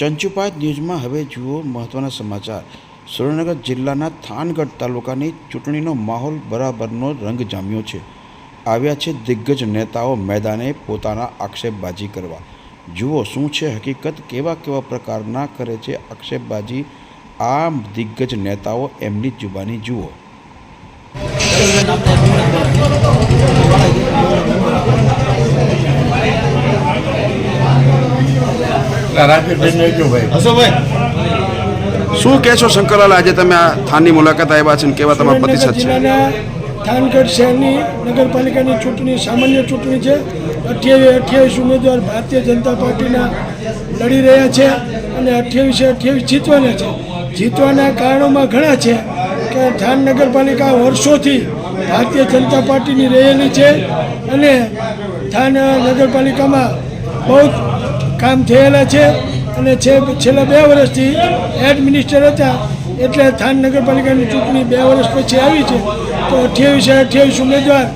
ચંચુપાદ ન્યૂઝમાં હવે જુઓ મહત્વના સમાચાર। સુરેન્દ્રનગર જિલ્લાના થાનગઢ તાલુકાની ચૂંટણીનો માહોલ બરાબરનો રંગ જામ્યો છે। આવ્યા છે દિગ્ગજ નેતાઓ મેદાને પોતાના આક્ષેપબાજી કરવા। જુઓ શું છે હકીકત, કેવા કેવા પ્રકારના કરે છે આક્ષેપબાજી આ દિગ્ગજ નેતાઓ, એમની જુબાની જુઓ। શું કહેશો શંકરલાલ, આજે તમે આ થાનની મુલાકાત આવ્યા છે, કેવા તમારા પ્રતિસાદ છે? થાનગઢ શહેરની નગરપાલિકાની ચૂંટણી સામાન્ય ચૂંટણી છે। 28 ઉમેદવાર ભારતીય જનતા પાર્ટીના લડી રહ્યા છે અને 28 જીતવાના છે। જીતવાના કારણોમાં ઘણા છે કે થાન નગરપાલિકા વર્ષોથી ભારતીય જનતા પાર્ટીની રહેલી છે અને થાન નગરપાલિકામાં બહુ કામ થયેલા છે અને છેલ્લા 2 વર્ષથી હેડ મિનિસ્ટર હતા, એટલે થાન નગરપાલિકાની ચૂંટણી 2 વર્ષ પછી આવી છે। તો 28 ઉમેદવાર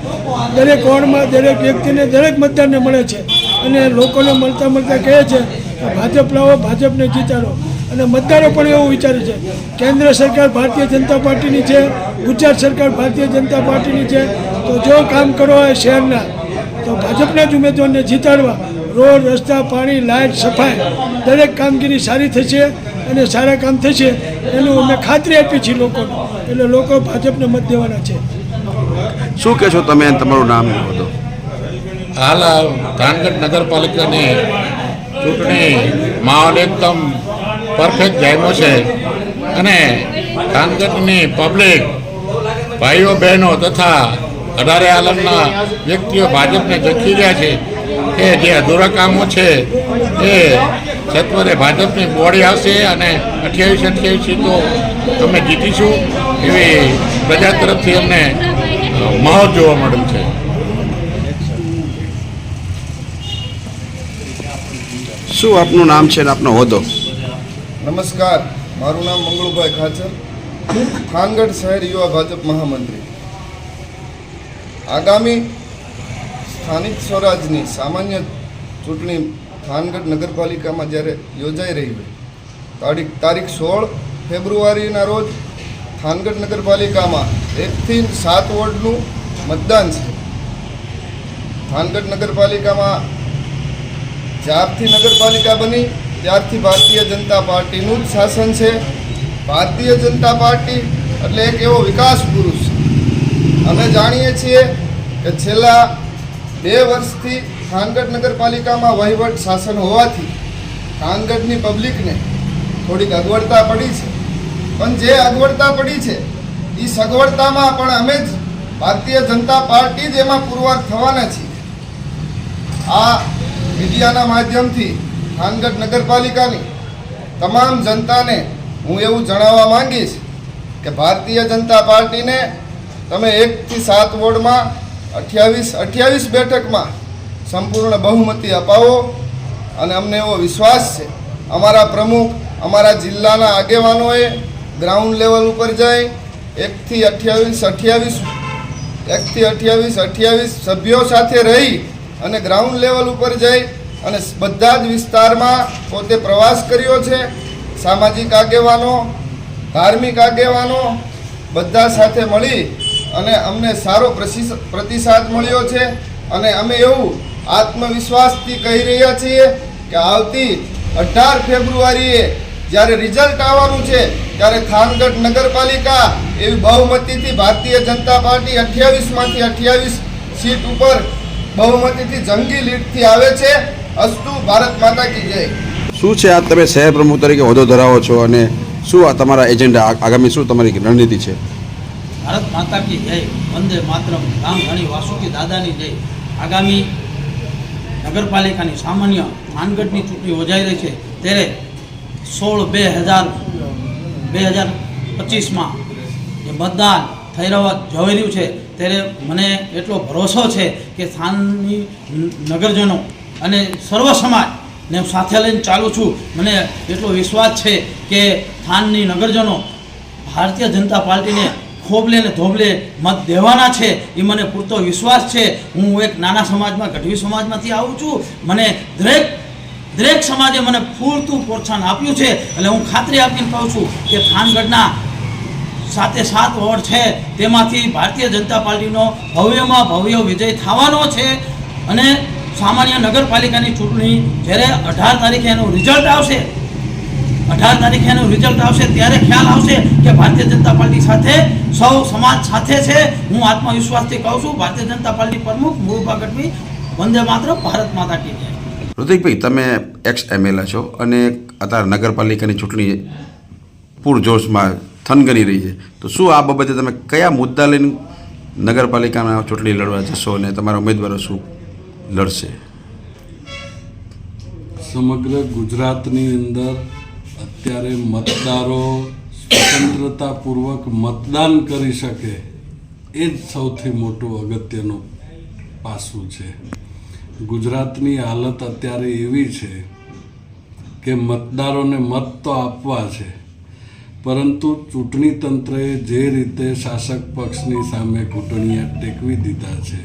દરેક વોર્ડમાં દરેક વ્યક્તિને દરેક મતદારને મળે છે અને લોકોને મળતા કહે છે કે ભાજપ લાવો, ભાજપને જીતાડો। અને મતદારો પણ એવું વિચારે છે, કેન્દ્ર સરકાર ભારતીય જનતા પાર્ટીની છે, ગુજરાત સરકાર ભારતીય જનતા પાર્ટીની છે, તો જો કામ કરો હોય શહેરના તો ભાજપના જ ઉમેદવારને જીતાડવા। રોડ, રસ્તા, પાણી, લાઇટ, સફાઈ દરેક કામગીરી સારી થશે અને સારા કામ થશે એનું અમે ખાતરી આપી છીએ લોકોને, એટલે લોકો ભાજપને મત દેવાના છે। શું કહેશો તમે, તમારું નામ હતો? હાલ થાનગઢ નગરપાલિકાની ચૂંટણી માહોલ એકદમ પરફેક્ટ જામ્યો છે અને થાનગઢની પબ્લિક, ભાઈઓ બહેનો તથા 18 આલમના વ્યક્તિઓ ભાજપને જખી રહ્યા છે કે જે અધૂરા કામો છે એ સત્વરે ભાજપની બોડી આવશે અને 28 સીટો અમે જીતીશું એવી પ્રજા તરફથી અમને માહોલ જોવા મળ્યું છે। શું આપનું નામ છે અને આપનો હોદ્દો? નમસ્કાર, મારું નામ મંગળુભાઈ ખાચર, થાનગઢ શહેર યુવા ભાજપ મહામંત્રી। આગામી સ્થાનિક સ્વરાજની સામાન્ય ચૂંટણી થાનગઢ નગરપાલિકામાં જ્યારે યોજાઈ રહી હોય, તારીખ 16 ફેબ્રુઆરીના રોજ થાનગઢ નગરપાલિકામાં 1 થી 7 વોર્ડનું મતદાન છે। થાનગઢ નગરપાલિકામાં જ્યારથી નગરપાલિકા બની ત્યારથી ભારતીય જનતા પાર્ટીનું જ શાસન છે। ભારતીય જનતા પાર્ટી એટલે એક એવો વિકાસ પુરુષ છે। અમે જાણીએ છીએ કે છેલ્લા 2 વર્ષથી થાનગઢ નગરપાલિકામાં વહીવટ શાસન હોવાથી થાનગઢની પબ્લિકને થોડીક અગવડતા પડી છે, પણ જે અગવડતા પડી છે એ સગવડતામાં પણ અમે જ ભારતીય જનતા પાર્ટી જ એમાં પુરવાર થવાના છીએ। આ મીડિયાના માધ્યમથી થાનગઢ નગરપાલિકાની તમામ જનતાને હું એવું જણાવવા માંગીશ કે ભારતીય જનતા પાર્ટીને તમે 1 થી 7 વોર્ડમાં 28 બેઠકમાં સંપૂર્ણ બહુમતી અપાવો અને અમને એવો વિશ્વાસ છે, અમારા પ્રમુખ, અમારા જિલ્લાના આગેવાનોએ ગ્રાઉન્ડ લેવલ ઉપર જઈ 1 થી 28 સભ્યો સાથે રહી અને ગ્રાઉન્ડ લેવલ ઉપર જઈ અને બધા જ વિસ્તારમાં પોતે પ્રવાસ કર્યો છે। સામાજિક આગેવાનો, ધાર્મિક આગેવાનો બધા સાથે મળી અને અમને સારો પ્રતિસાદ મળ્યો છે અને અમે એવું આત્મવિશ્વાસથી કહી રહ્યા છીએ કે આવતી 18 ફેબ્રુઆરીએ જ્યારે રિઝલ્ટ આવવાનું છે ત્યારે થાનગઢ નગરપાલિકા એવી બહુમતીથી ભારતીય જનતા પાર્ટી 28માંથી 28 સીટ ઉપર બહુમતીથી જંગી લીડથી આવે છે। અસ્તુ, ભારત માતા કી જય। શું છે આ તમે શહેર પ્રમુખ તરીકે હોદ્દો ધરાવો છો અને શું આ તમારા એજન્ડા આગામી, શું તમારી રણનીતિ છે? ભારત માતા કી જય, વંદે માતરમ, રામ ધણી વાસુકી દાદાની જય। આગામી નગરપાલિકાની સામાન્ય થાનગઢની ચૂંટણી યોજાઈ રહી છે ત્યારે 16/2025માં જે મતદાન થઈ રહ્યું છે ત્યારે મને એટલો ભરોસો છે કે થાનની નગરજનો અને સર્વ સમાજને સાથે લઈને ચાલું છું। મને એટલો વિશ્વાસ છે કે થાનની નગરજનો ભારતીય જનતા પાર્ટીને ખોબલે ને ધોબલે મત દેવાના છે, એ મને પૂરતો વિશ્વાસ છે। હું એક નાના સમાજમાં, ગઢવી સમાજમાંથી આવું છું। મને દરેક સમાજે મને પૂરતું પ્રોત્સાહન આપ્યું છે. એટલે હું ખાતરી આપીને કહું છું કે થાનગઢના 7 વોર્ડ છે તેમાંથી ભારતીય જનતા પાર્ટીનો ભવ્યમાં ભવ્ય વિજય થવાનો છે. અને સામાન્ય નગરપાલિકાની ચૂંટણી જ્યારે 18 તારીખે એનું રિઝલ્ટ આવશે, 18 તારીખે એનું રિઝલ્ટ આવશે ત્યારે ખ્યાલ આવશે કે ભારતીય જનતા પાર્ટી સાથે સૌ સમાજ સાથે છે. હું આત્મવિશ્વાસથી કહું છું ભારતીય જનતા પાર્ટી પ્રમુખ મુરુભા ગઢવી, વંદે માતરમ, ભારત માતા કી જય. ઋતિકભાઈ, તમે એક્સ એમએલએ છો અને અત્યારે નગરપાલિકાની ચૂંટણી પૂરજોશમાં થનગની રહી છે, તો શું આ બાબતે તમે કયા મુદ્દા લઈને નગરપાલિકામાં ચૂંટણી લડવા જશો અને તમારા ઉમેદવારો શું લડશે? સમગ્ર ગુજરાતની અંદર અત્યારે મતદારો સ્વતંત્રતાપૂર્વક મતદાન કરી શકે એ જ સૌથી મોટું અગત્યનું પાસું છે. ગુજરાતની હાલત અત્યારે એવી છે કે મતદારોને મત તો આપવા છે, પરંતુ ચૂંટણી તંત્રએ જે રીતે શાસક પક્ષની સામે ઘૂંટણિયા ટેકવી દીધા છે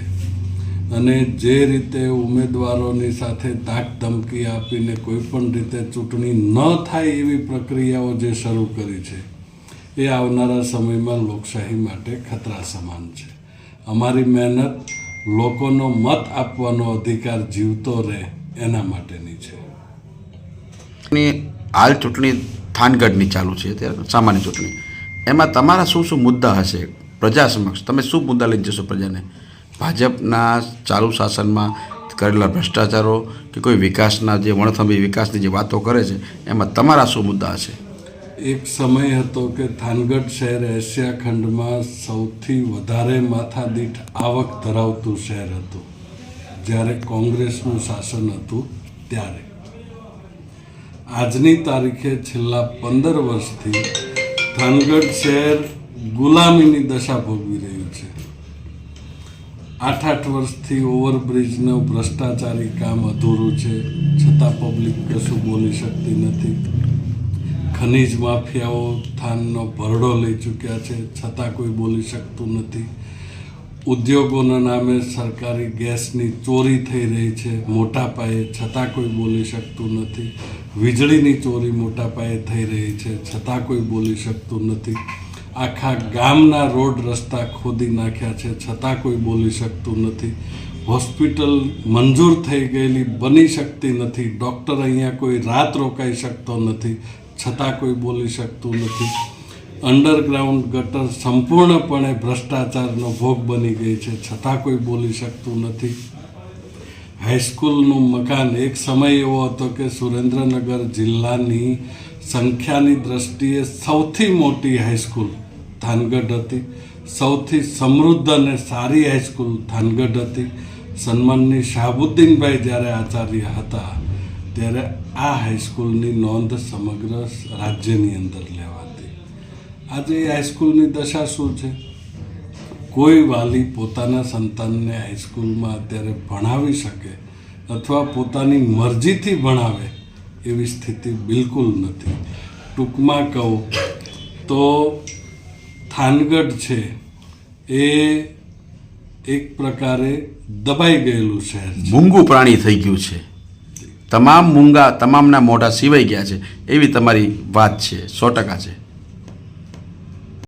અને જે રીતે ઉમેદવારોની સાથે ધાક ધમકી આપીને કોઈ પણ રીતે ચૂંટણી ન થાય એવી પ્રક્રિયાઓ જે શરૂ કરી છે એ આવનારા સમયમાં લોકશાહી માટે ખતરા સમાન છે. અમારી મહેનત લોકોનો મત આપવાનો અધિકાર જીવતો રહે એના માટેની છે. હાલ ચૂંટણી થાનગઢની ચાલુ છે, ત્યારે સામાન્ય ચૂંટણી, એમાં તમારા શું શું મુદ્દા હશે પ્રજા સમક્ષ? તમે શું મુદ્દા લઈ જશો પ્રજાને? ભાજપના ચાલુ શાસનમાં કરેલા ભ્રષ્ટાચારો કે કોઈ વિકાસના જે વણથંભી વિકાસની જે વાતો કરે છે એમાં તમારા શું મુદ્દા હશે? એક સમય હતો કે થાનગઢ શહેર એશિયા ખંડમાં સૌથી વધારે માથાદીઠ આવક ધરાવતું શહેર હતું જ્યારે કોંગ્રેસનું શાસન હતું ત્યારે. આજની તારીખે છેલ્લા 15 વર્ષથી થાનગઢ શહેર ગુલામીની દશા ભોગવી રહ્યું છે. 8 વર્ષથી ઓવરબ્રિજનું ભ્રષ્ટાચારી કામ અધૂરું છે, છતાં પબ્લિક કશું બોલી શકતી નથી. ખનીજ માફિયાઓ થાનનો ભરડો લઈ ચૂક્યા છે, છતાં કોઈ બોલી શકતું નથી. ઉદ્યોગોના નામે સરકારી ગેસની ચોરી થઈ રહી છે મોટા પાયે, છતાં કોઈ બોલી શકતું નથી. વીજળીની ચોરી મોટા પાયે થઈ રહી છે, છતાં કોઈ બોલી શકતું નથી. આખા ગામના રોડ રસ્તા ખોદી નાખ્યા છે, છતાં કોઈ બોલી શકતું નથી. હોસ્પિટલ મંજૂર થઈ ગયેલી બની શકતી નથી, ડૉક્ટર અહીંયા કોઈ રાત રોકાઈ શકતો નથી, છતાં કોઈ બોલી શકતું નથી. અંડરગ્રાઉન્ડ ગટર સંપૂર્ણપણે ભ્રષ્ટાચારનો ભોગ બની ગઈ છે, છતાં કોઈ બોલી શકતું નથી. હાઈસ્કૂલનું મકાન, એક સમય એવો હતો કે સુરેન્દ્રનગર જિલ્લાની સંખ્યાની દ્રષ્ટિએ સૌથી મોટી હાઈસ્કૂલ થાનગઢ હતી, સૌથી સમૃદ્ધ અને સારી હાઈસ્કૂલ થાનગઢ હતી. સન્માનની શાહબુદ્દીનભાઈ જ્યારે આચાર્ય હતા ત્યારે આ હાઈસ્કૂલની નોંધ સમગ્ર રાજ્યની અંદર લેવાતી. આજે એ હાઈસ્કૂલની દશા શું છે? કોઈ વાલી પોતાના સંતાનને હાઈસ્કૂલમાં અત્યારે ભણાવી શકે અથવા પોતાની મરજીથી ભણાવે એવી સ્થિતિ બિલકુલ નથી. ટૂંકમાં કહું તો થાનગઢ છે એ એક પ્રકારે દબાઈ ગયેલું શહેર છે, મૂંગું પ્રાણી થઈ ગયું છે. તમામના મોઢા સિવાઈ ગયા છે એવી તમારી વાત છે, 100% છે.